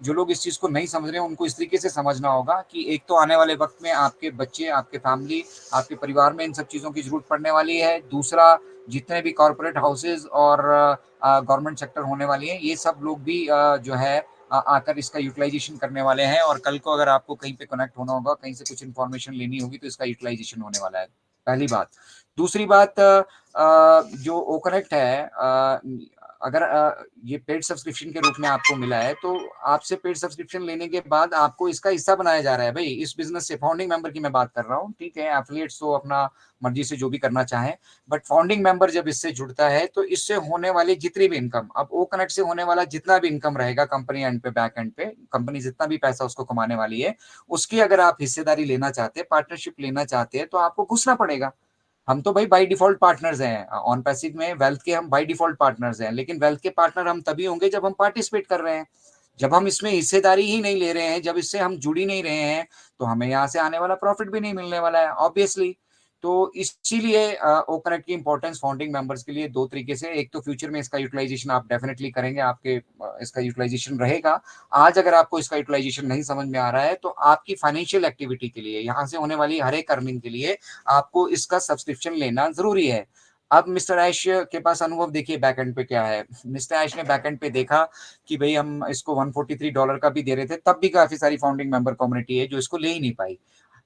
जो लोग इस चीज़ को नहीं समझ रहे हैं उनको इस तरीके से समझना होगा कि एक तो आने वाले वक़्त में आपके बच्चे, आपके फैमिली, आपके परिवार में इन सब चीज़ों की ज़रूरत पड़ने वाली है। दूसरा, जितने भी कॉर्पोरेट हाउसेज़ और गवर्नमेंट सेक्टर होने वाली हैं, ये सब लोग भी जो है आकर इसका यूटिलाइज़ेशन करने वाले हैं, और कल को अगर आपको कहीं पे कनेक्ट होना होगा, कहीं से कुछ इन्फॉर्मेशन लेनी होगी, तो इसका यूटिलाइज़ेशन होने वाला है, पहली बात। दूसरी बात, जो ओ कनेक्ट है, अगर ये पेड सब्सक्रिप्शन के रूप में आपको मिला है, तो आपसे पेड सब्सक्रिप्शन लेने के बाद आपको इसका हिस्सा बनाया जा रहा है भाई, इस बिज़नेस से। फाउंडिंग मेंबर की मैं बात कर रहा हूँ, ठीक है? एफिलिएट्स तो अपना मर्ज़ी से जो भी करना चाहें, बट फाउंडिंग मेंबर जब इससे जुड़ता है, तो इससे होने वाली जितनी भी इनकम, अब ओ कनेक्ट से होने वाला जितना भी इनकम रहेगा कंपनी एंड पे, बैक एंड पे, कंपनी जितना भी पैसा उसको कमाने वाली है, उसकी अगर आप हिस्सेदारी लेना चाहते हैं, पार्टनरशिप लेना चाहते हैं, तो आपको घुसना पड़ेगा। हम तो भाई बाय डिफॉल्ट पार्टनर्स हैं ऑन पैसिव में, वेल्थ के हम बाय डिफॉल्ट पार्टनर्स हैं, लेकिन वेल्थ के पार्टनर हम तभी होंगे जब हम पार्टिसिपेट कर रहे हैं। जब हम इसमें हिस्सेदारी ही नहीं ले रहे हैं, जब इससे हम जुड़ ही नहीं रहे हैं, तो हमें यहाँ से आने वाला प्रॉफिट भी नहीं मिलने वाला है ऑब्वियसली। तो इसीलिए ओ कनेक्ट की इंपॉर्टेंस फाउंडिंग मेंबर्स के लिए दो तरीके से, एक तो फ्यूचर में इसका यूटिलाइजेशन आप डेफिनेटली करेंगे, आपके इसका यूटिलाइजेशन रहेगा। आज अगर आपको इसका यूटिलाइजेशन नहीं समझ में आ रहा है, तो आपकी फाइनेंशियल एक्टिविटी के लिए, यहाँ से होने वाली हर एक अर्निंग के लिए आपको इसका सब्सक्रिप्शन लेना जरूरी है। अब मिस्टर ऐश के पास अनुभव देखिए बैकएंड पे क्या है। मिस्टर ऐश ने बैकएंड पे देखा कि भाई हम इसको $143 का भी दे रहे थे, तब भी काफी सारी फाउंडिंग मेंबर कम्युनिटी है जो इसको ले ही नहीं पाई।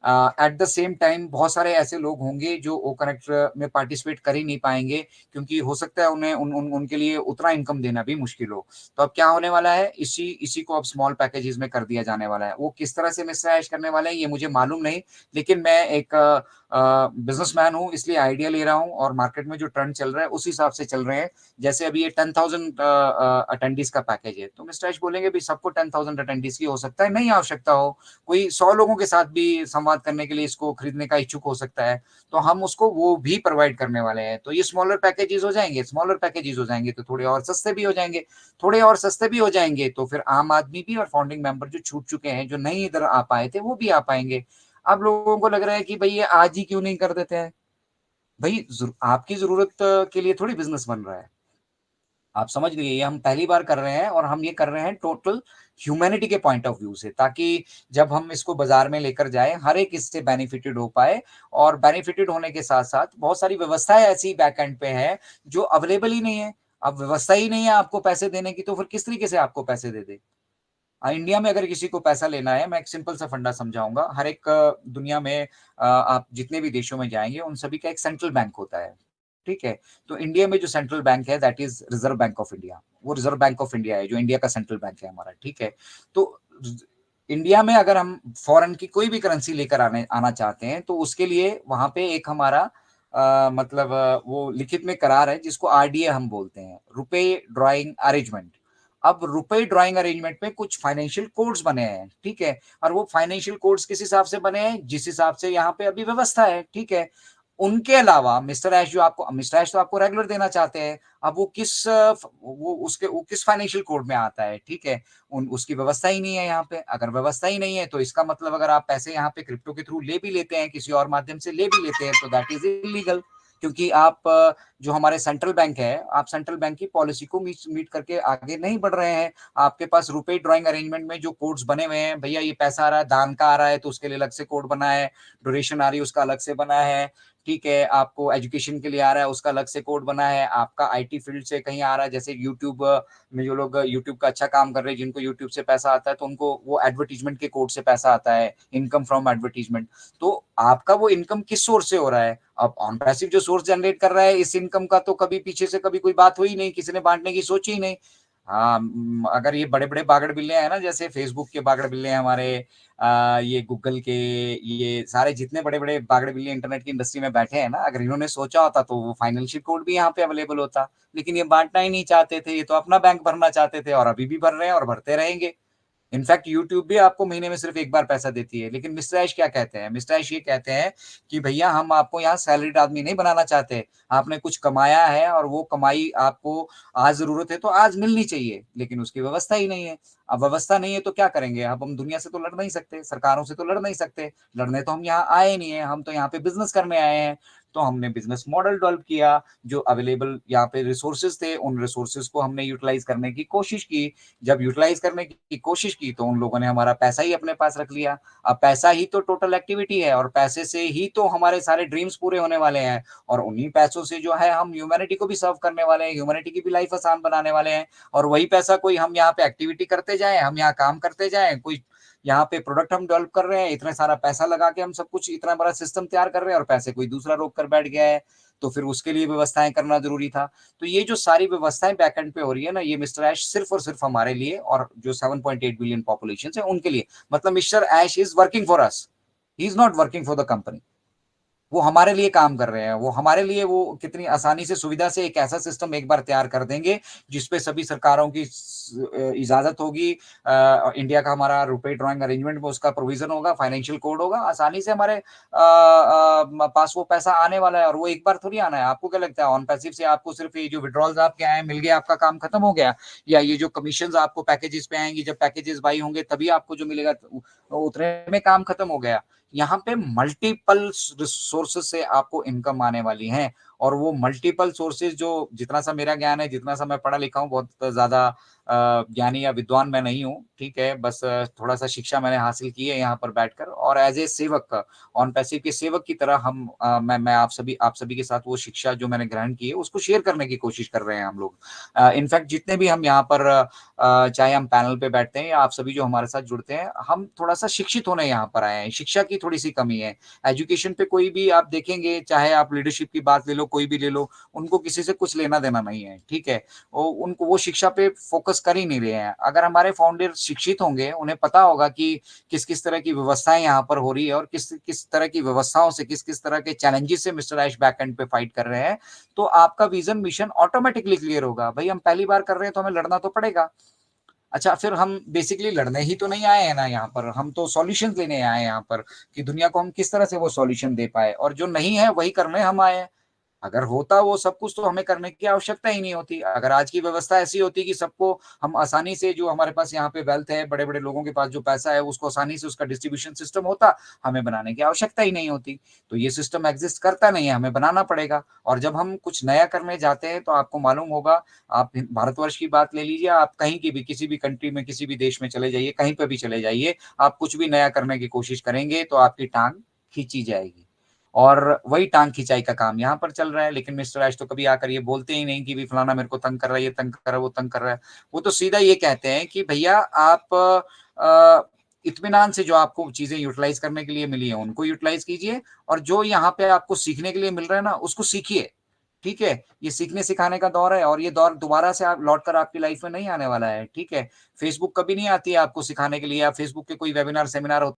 एट द सेम टाइम बहुत सारे ऐसे लोग होंगे जो ओ कनेक्ट में पार्टिसिपेट कर ही नहीं पाएंगे, क्योंकि हो सकता है उन्हें उनके लिए उतना इनकम देना भी मुश्किल हो। तो अब क्या होने वाला है, इसी इसी को अब स्मॉल पैकेजेस में कर दिया जाने वाला है। वो किस तरह से मिस्टर ऐश करने वाले हैं ये मुझे मालूम नहीं, लेकिन मैं एक बिजनेसमैन हूँ, इसलिए आइडिया ले रहा हूँ, और मार्केट में जो ट्रेंड चल रहा है उस हिसाब से चल रहे हैं। जैसे अभी ये 10,000 अटेंडीज का पैकेज है, तो मिस्टर ऐश बोलेंगे भी सबको 10,000 अटेंडीज की हो सकता है, नहीं आवश्यकता हो, कोई 100 लोगों के साथ भी संवाद करने के लिए इसको खरीदने का इच्छुक हो सकता है, तो हम उसको वो भी प्रोवाइड करने वाले हैं। तो ये स्मॉलर पैकेजेस हो जाएंगे, स्मॉलर पैकेजेस हो जाएंगे तो थोड़े और सस्ते भी हो जाएंगे, थोड़े और सस्ते भी हो जाएंगे, तो फिर आम आदमी भी और फाउंडिंग मेंबर जो छूट चुके हैं, जो नहीं इधर आ पाए थे, वो भी आ पाएंगे। अब लोगों को लग रहा है कि भाई ये आज ही क्यों नहीं कर देते हैं। भाई आपकी जरूरत के लिए थोड़ी बिजनेस बन रहा है, आप समझ लीजिए, ये हम पहली बार कर रहे हैं, और हम ये कर रहे हैं टोटल ह्यूमैनिटी के पॉइंट ऑफ व्यू से, ताकि जब हम इसको बाजार में लेकर जाएं, हर एक इससे बेनिफिटेड हो पाए। और बेनिफिटेड होने के साथ साथ बहुत सारी व्यवस्थाएं ऐसी बैक एंड पे है जो अवेलेबल ही नहीं है। अब व्यवस्था ही नहीं है आपको पैसे देने की, तो फिर किस तरीके से आपको पैसे दे दे। इंडिया में अगर किसी को पैसा लेना है, मैं एक सिंपल सा फंडा समझाऊंगा, हर एक दुनिया में आप जितने भी देशों में जाएंगे उन सभी का एक सेंट्रल बैंक होता है, ठीक है? तो इंडिया में जो सेंट्रल बैंक है that is reserve bank of India, वो रिजर्व बैंक ऑफ इंडिया है जो इंडिया का सेंट्रल बैंक है हमारा, ठीक है? तो इंडिया में अगर हम फॉरेन की कोई भी करेंसी लेकर आने आना चाहते हैं, तो उसके लिए वहां पे एक हमारा मतलब वो लिखित में करार है, जिसको आरडीए हम बोलते हैं, रुपए ड्राइंग अरेंजमेंट। अब रुपए ड्राइंग अरेंजमेंट में कुछ फाइनेंशियल कोड्स बने हैं, ठीक है? और वो फाइनेंशियल कोड्स किस हिसाब से बने हैं, जिस हिसाब से यहाँ पे अभी व्यवस्था है, ठीक है? उनके अलावा मिस्टर ऐश, जो आपको मिस्टर ऐश तो आपको रेगुलर देना चाहते हैं, अब वो किस वो किस फाइनेंशियल कोड में आता है, ठीक है? उसकी व्यवस्था ही नहीं है यहाँ पे। अगर व्यवस्था ही नहीं है, तो इसका मतलब अगर आप पैसे यहाँ पे क्रिप्टो के थ्रू ले भी लेते हैं, किसी और माध्यम से ले भी लेते हैं, तो दैट इज इलीगल। क्योंकि आप जो हमारे सेंट्रल बैंक है, आप सेंट्रल बैंक की पॉलिसी को मीट करके आगे नहीं बढ़ रहे हैं। आपके पास रुपए ड्राइंग अरेंजमेंट में जो कोड्स बने हुए हैं, भैया ये पैसा आ रहा है, दान का आ रहा है तो उसके लिए अलग से कोड बना है, डोनेशन आ रही है उसका अलग से बना है, ठीक है? आपको एजुकेशन के लिए आ रहा है उसका अलग से कोड बना है, आपका आईटी फील्ड से कहीं आ रहा है, जैसे यूट्यूब में जो लोग यूट्यूब का अच्छा काम कर रहे हैं, जिनको यूट्यूब से पैसा आता है, तो उनको वो एडवर्टीजमेंट के कोड से पैसा आता है, इनकम फ्रॉम एडवर्टीजमेंट। तो आपका वो इनकम किस सोर्स से हो रहा है? अब ऑन पैसिव जो सोर्स जनरेट कर रहा है इस इनकम का, तो कभी पीछे से कभी कोई बात हुई नहीं, किसी ने बांटने की सोची ही नहीं। हाँ, अगर ये बड़े बड़े बागड़ बिल्ले हैं ना, जैसे फेसबुक के बागड़ बिल्ले हैं हमारे, ये गूगल के, ये सारे जितने बड़े बड़े बागड़ बिल्ले इंटरनेट की इंडस्ट्री में बैठे हैं ना, अगर इन्होंने सोचा होता तो वो फाइनेंशियल कोड भी यहाँ पे अवेलेबल होता। लेकिन ये बांटना ही नहीं चाहते थे, ये तो अपना बैंक भरना चाहते थे, और अभी भी भर रहे हैं और भरते रहेंगे। इनफैक्ट यूट्यूब भी आपको महीने में सिर्फ एक बार पैसा देती है। लेकिन मिस्टर ऐश क्या कहते हैं, मिस्टर ऐश ये कहते हैं कि भैया हम आपको यहाँ सैलरीड आदमी नहीं बनाना चाहते, आपने कुछ कमाया है और वो कमाई आपको आज जरूरत है तो आज मिलनी चाहिए, लेकिन उसकी व्यवस्था ही नहीं है। अब व्यवस्था नहीं है तो क्या करेंगे? अब हम दुनिया से तो लड़ नहीं सकते, सरकारों से तो लड़ नहीं सकते, लड़ने तो हम यहाँ आए नहीं है, हम तो यहाँ पे बिजनेस करने आए हैं। तो हमने बिज़नेस मॉडल डेवलप किया, जो अवेलेबल यहाँ पे रिसोर्सेज़ थे, उन रिसोर्सेज़ को हमने यूटिलाइज़ करने की कोशिश की। जब यूटिलाइज़ करने की कोशिश की, तो उन लोगों ने हमारा पैसा ही अपने पास रख लिया। अब पैसा ही तो टोटल एक्टिविटी है और पैसे से ही तो हमारे सारे ड्रीम्स पूरे होने वाले हैं और उन्हीं पैसों से जो है हम ह्यूमैनिटी को भी सर्व करने वाले हैं, ह्यूमैनिटी की भी लाइफ़ आसान बनाने वाले हैं और वही पैसा कोई हम यहाँ पे एक्टिविटी करते जाएँ, हम यहाँ काम करते जाएँ, कोई यहाँ पे प्रोडक्ट हम डेवलप कर रहे हैं, इतना सारा पैसा लगा के हम सब कुछ इतना बड़ा सिस्टम तैयार कर रहे हैं और पैसे कोई दूसरा रोक कर बैठ गया है, तो फिर उसके लिए व्यवस्थाएँ करना ज़रूरी था। तो ये जो सारी व्यवस्थाएँ बैकएंड पे हो रही है ना, ये मिस्टर ऐश सिर्फ़ और सिर्फ़ हमारे लिए और जो 7.8 बिलियन पॉपुलेशंस है, उनके लिए। मतलब mister Ash is working for us, he is not working for the company. वो हमारे लिए काम कर रहे हैं, वो हमारे लिए वो कितनी आसानी से सुविधा से एक ऐसा सिस्टम एक बार तैयार कर देंगे, जिसपे सभी सरकारों की इजाज़त होगी। इंडिया का हमारा रुपए ड्राइंग अरेंजमेंट में उसका प्रोविज़न होगा, फाइनेंशियल कोड होगा, आसानी से हमारे पास वो पैसा आने वाला है और वो एक बार थोड़ी आना है। आपको क्या लगता है ऑन पैसिव से आपको सिर्फ़ ये जो विथड्रॉल्स आपके आए, मिल गया, आपका काम खत्म हो गया? या ये जो कमीशन्स आपको पैकेजेज़ पे आएँगी, जब पैकेजेज़ बाई होंगे तभी आपको जो मिलेगा उतने में काम खत्म हो गया? यहाँ पे मल्टीपल सोर्सेस से आपको इनकम आने वाली है और वो मल्टीपल सोर्सेज जो जितना सा मेरा ज्ञान है, जितना सा मैं पढ़ा लिखा हूँ, बहुत ज़्यादा ज्ञानी या विद्वान मैं नहीं हूँ, ठीक है? बस थोड़ा-सा शिक्षा मैंने हासिल की है यहाँ पर बैठकर और एज़ ए सेवक, ऑन पैसिव के सेवक की तरह हम मैं आप सभी के साथ वो शिक्षा जो मैंने ग्रहण की है, उसको शेयर करने की कोशिश कर रहे हैं हम लोग। इनफैक्ट जितने भी हम यहाँ पर चाहे हम पैनल पे बैठते हैं या आप सभी जो हमारे साथ जुड़ते हैं, हम थोड़ा-सा शिक्षित होने यहाँ पर आए हैं, शिक्षा की थोड़ी-सी कमी है। एजुकेशन पे कोई भी आप देखेंगे, चाहे आप लीडरशिप की बात ले लो, कोई भी ले लो, उनको किसी से कुछ लेना-देना नहीं है, ठीक है? उनको वो शिक्षा पे फ़ोकस कर ही नहीं रहे हैं। अगर हमारे फाउंडर शिक्षित होंगे, उन्हें पता होगा कि किस-किस तरह की व्यवस्थाएँ यहाँ पर हो रही है और किस-किस तरह की व्यवस्थाओं से, किस-किस तरह के चैलेंजेस से मिस्टर ऐश बैकएंड पे फाइट कर रहे हैं, तो आपका विज़न, मिशन ऑटोमैटिकली क्लियर होगा। भई हम पहली बार कर रहे हैं, तो हमें लड़ना तो पड़ेगा। अच्छा, फिर हम बेसिकली लड़ने ही तो नहीं आए हैं ना यहाँ पर, हम तो सॉल्यूशंस लेने आए हैं यहाँ पर, कि दुनिया को हम किस तरह से वो सॉल्यूशन दे पाएँ और जो नहीं है वही करने हम आए हैं। अगर होता वो सब कुछ तो हमें करने की आवश्यकता ही नहीं होती। अगर आज की व्यवस्था ऐसी होती कि सबको हम आसानी से जो हमारे पास यहाँ पे वेल्थ है, बड़े-बड़े लोगों के पास जो पैसा है उसको आसानी से उसका डिस्ट्रीब्यूशन सिस्टम होता, हमें बनाने की आवश्यकता ही नहीं होती। तो ये सिस्टम एक्ज़िस्ट करता नहीं है, हमें बनाना पड़ेगा और जब हम कुछ नया करने जाते हैं तो आपको मालूम होगा, आप भारतवर्ष की बात ले लीजिए, आप कहीं की भी किसी भी कंट्री में, किसी भी देश में चले जाइए, कहीं पे भी चले जाइए, आप कुछ भी नया करने की कोशिश करेंगे तो आपकी टाँग खींची जाएगी। और वही टाँग खिंचाई का काम यहाँ पर चल रहा है, लेकिन मिस्टर ऐश तो कभी आकर ये बोलते ही नहीं कि भई फलाना मेरे को तंग कर रहा है, ये तंग कर रहा है, वो तंग कर रहा है। वो तो सीधा ये कहते हैं कि भैया आप इत्मीनान से जो आपको चीज़ें यूटिलाइज़ करने के लिए मिली हैं, उनको यूटिलाइज़ कीजिए और जो यहाँ पे आपको सीखने के लिए मिल रहा है ना, उसको सीखिए। ठीक है? ये सीखने-सिखाने का दौर है और ये दौर दोबारा से आप लौट कर आपकी लाइफ़ में नहीं आने वाला है, ठीक है? फेसबुक कभी नहीं आती है आपको सिखाने के लिए या फेसबुक के कोई वेबिनार, सेमिनार